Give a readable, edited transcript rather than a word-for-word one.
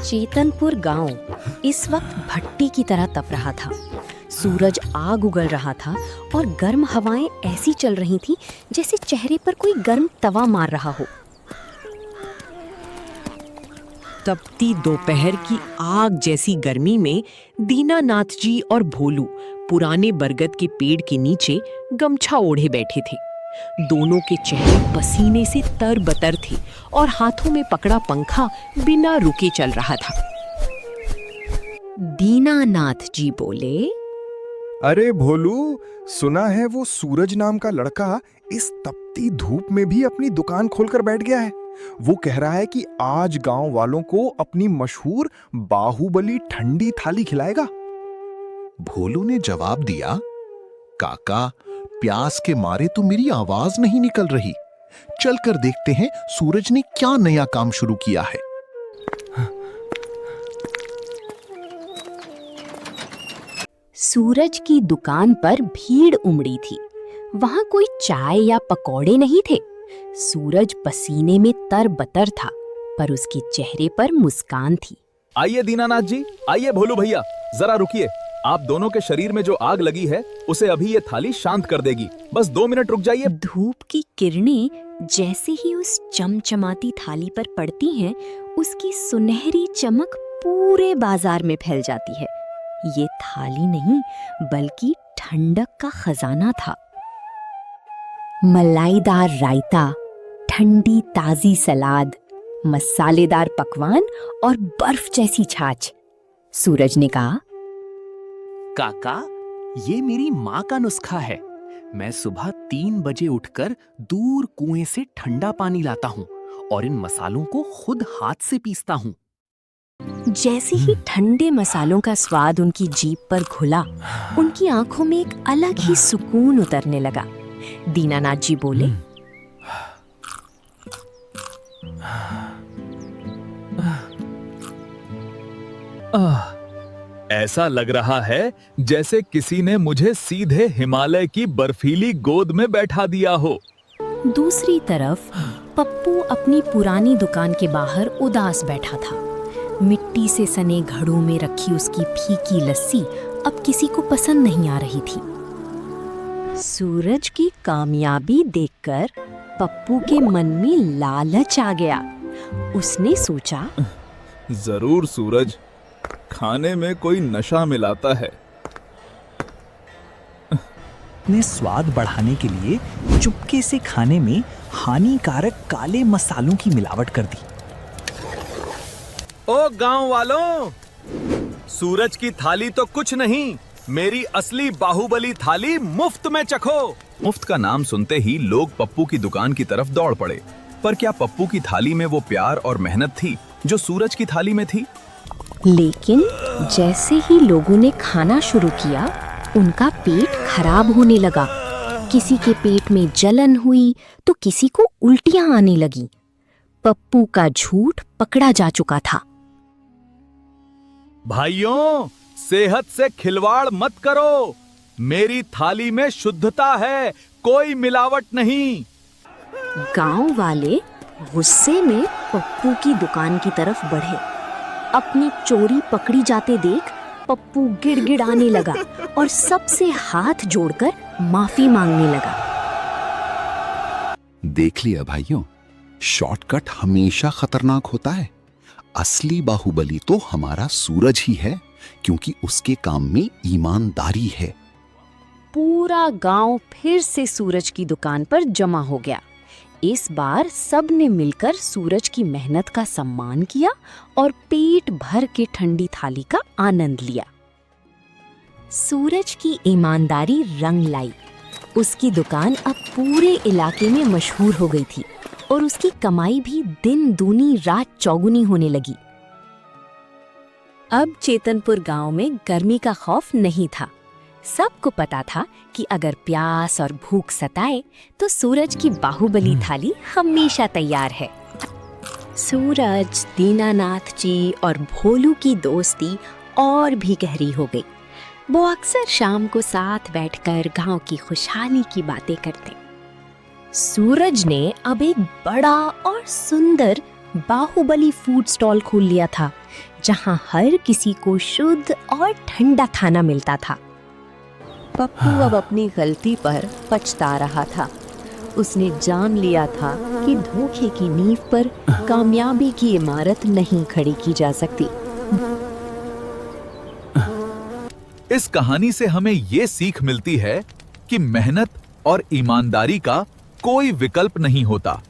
चेतनपुर गांव इस वक्त भट्टी की तरह तप रहा था। सूरज आग उगल रहा था और गर्म हवाएं ऐसी चल रही थीं जैसे चेहरे पर कोई गर्म तवा मार रहा हो। तपती दोपहर की आग जैसी गर्मी में दीनानाथ जी और भोलू पुराने बरगद के पेड़ के नीचे गमछा ओढ़े बैठे थे। दोनों के चेहरे पसीने से तरबतर थे और हाथों में पकड़ा पंखा बिना रुके चल रहा था। दीनानाथ जी बोले, अरे भोलू, सुना है वो सूरज नाम का लड़का इस तपती धूप में भी अपनी दुकान खोलकर बैठ गया है। वो कह रहा है कि आज गांव वालों को अपनी मशहूर बाहुबली ठंडी थाली खिलाएगा। भोलू ने जवाब दिया, काका, प्यास के मारे तो मेरी आवाज नहीं निकल रही। चलकर देखते हैं सूरज ने क्या नया काम शुरू किया है। सूरज की दुकान पर भीड़ उमड़ी थी। वहां कोई चाय या पकौड़े नहीं थे। सूरज पसीने में तरबतर था, पर उसके चेहरे पर मुस्कान थी। आइए दीनानाथ जी, आइए भोलू भैया, जरा रुकिए। आप दोनों के शरीर में जो आग लगी है उसे अभी ये थाली शांत कर देगी। बस 2 मिनट रुक जाइए। धूप की किरणें जैसे ही उस चमचमाती थाली पर पड़ती हैं, उसकी सुनहरी चमक पूरे बाजार में फैल जाती है। ये थाली नहीं बल्कि ठंडक का खजाना था। मलाईदार रायता, ठंडी ताजी सलाद, मसालेदार पकवान और बर्फ जैसी छाछ। सूरज ने कहा, काका, ये मेरी माँ का नुस्खा है। मैं सुबह 3 बजे उठकर दूर कुएं से ठंडा पानी लाता हूँ और इन मसालों को खुद हाथ से पीसता हूँ। जैसे ही ठंडे मसालों का स्वाद उनकी जीभ पर घुला, उनकी आंखों में एक अलग ही सुकून उतरने लगा। दीनानाथ जी बोले, ऐसा लग रहा है जैसे किसी ने मुझे सीधे हिमालय की बर्फीली गोद में बैठा दिया हो। दूसरी तरफ पप्पू अपनी पुरानी दुकान के बाहर उदास बैठा था। मिट्टी से सने घड़ों में रखी उसकी फीकी लस्सी अब किसी को पसंद नहीं आ रही थी। सूरज की कामयाबी देखकर पप्पू के मन में लालच आ गया। उसने सोचा, जरूर सूरज खाने में कोई नशा मिलाता है। ने स्वाद बढ़ाने के लिए चुपके से खाने में हानिकारक काले मसालों की मिलावट कर दी। ओ गांव वालों, सूरज की थाली तो कुछ नहीं, मेरी असली बाहुबली थाली मुफ्त में चखो। मुफ्त का नाम सुनते ही लोग पप्पू की दुकान की तरफ दौड़ पड़े। पर क्या पप्पू की थाली में वो प्यार और मेहनत थी जो सूरज की थाली में थी? लेकिन जैसे ही लोगों ने खाना शुरू किया, उनका पेट खराब होने लगा। किसी के पेट में जलन हुई तो किसी को उल्टियां आने लगी। पप्पू का झूठ पकड़ा जा चुका था। भाइयों, सेहत से खिलवाड़ मत करो। मेरी थाली में शुद्धता है, कोई मिलावट नहीं। गांव वाले गुस्से में पप्पू की दुकान की तरफ बढ़े। अपनी चोरी पकड़ी जाते देख पप्पू गिड़गिड़ाने लगा और सबसे हाथ जोड़कर माफी मांगने लगा। देख लिया भाइयों, शॉर्टकट हमेशा खतरनाक होता है। असली बाहुबली तो हमारा सूरज ही है, क्योंकि उसके काम में ईमानदारी है। पूरा गांव फिर से सूरज की दुकान पर जमा हो गया। इस बार सब ने मिलकर सूरज की मेहनत का सम्मान किया और पेट भर के ठंडी थाली का आनंद लिया। सूरज की ईमानदारी रंग लाई। उसकी दुकान अब पूरे इलाके में मशहूर हो गई थी और उसकी कमाई भी दिन दूनी रात चौगुनी होने लगी। अब चेतनपुर गांव में गर्मी का खौफ नहीं था। सबको पता था कि अगर प्यास और भूख सताए तो सूरज की बाहुबली थाली हमेशा तैयार है। सूरज, दीनानाथ जी और भोलू की दोस्ती और भी गहरी हो गई। वो अक्सर शाम को साथ बैठकर गांव की खुशहाली की बातें करते। सूरज ने अब एक बड़ा और सुंदर बाहुबली फूड स्टॉल खोल लिया था, जहां हर किसी को शुद्ध और ठंडा खाना मिलता था। पप्पू अब अपनी गलती पर पछता रहा था। उसने जान लिया था कि धोखे की नींव पर कामयाबी की इमारत नहीं खड़ी की जा सकती। इस कहानी से हमें ये सीख मिलती है कि मेहनत और ईमानदारी का कोई विकल्प नहीं होता।